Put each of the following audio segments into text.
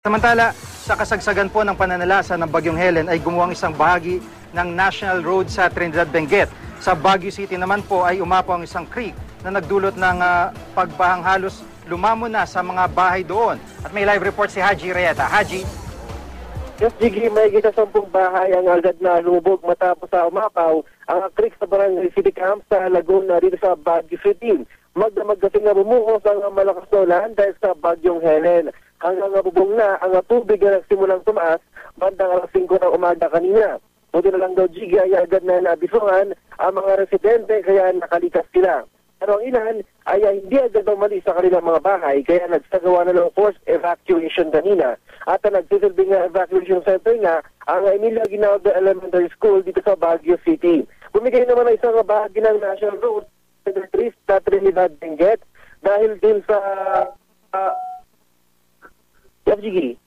Samantala, sa kasagsagan po ng pananalasa ng Bagyong Helen ay gumuwang isang bahagi ng National Road sa Trinidad Benguet. Sa Baguio City naman po ay umapaw ang isang creek na nagdulot ng pagbahang halos lumamo na sa mga bahay doon. At may live report si Haji Reyeta. Haji? Yes, Jiggy, may 10 bahay ang agad na lumubog matapos sa umapaw ang creek sa Barangay City Camp sa Laguna dito sa Baguio City. Magdamag kasing na bumuhos ang malakas na ulan dahil sa Bagyong Helen. Hanggang nabubong na ang tubig na nagsimulang tumaas bandang alas 5 ng umaga kanina. Buti na lang daw, Jiggy, ay agad na nabisuhan ang mga residente kaya nakalikas sila. Pero ang ilan ay hindi agad umalis sa kanilang mga bahay kaya nagsagawa na ng forced evacuation kanina. At ang nagsisilbing evacuation center nga ang Emilia Aguinaldo Elementary School dito sa Baguio City. Bumigay naman ng isang bahagi ng National Road sa Trinidad Benguet dahil din sa Jiggy.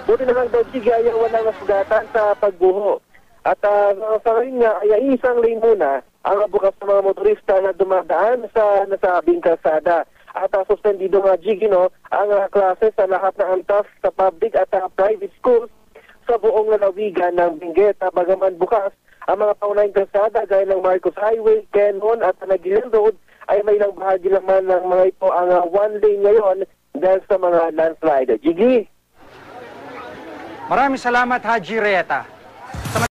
Buti na lang daw, Jiggy, ay walang nasugatan sa pagbuho. At sa ngayon nga ay isang lane muna ang bukas ng mga motorista na dumadaan sa nasabing kalsada. At suspendido nga, Jiggy, ang klase sa lahat ng antas sa public at private schools sa buong lalawigan ng Benguet. Bagaman bukas ang mga paunahing kalsada gaya ng Marcos Highway, Quezon at Nagilan Road ay may ilang bahagi naman ng mga ito ang one lane ngayon dahil sa mga landslide. Jiggy? Maraming salamat, Haji Reyeta.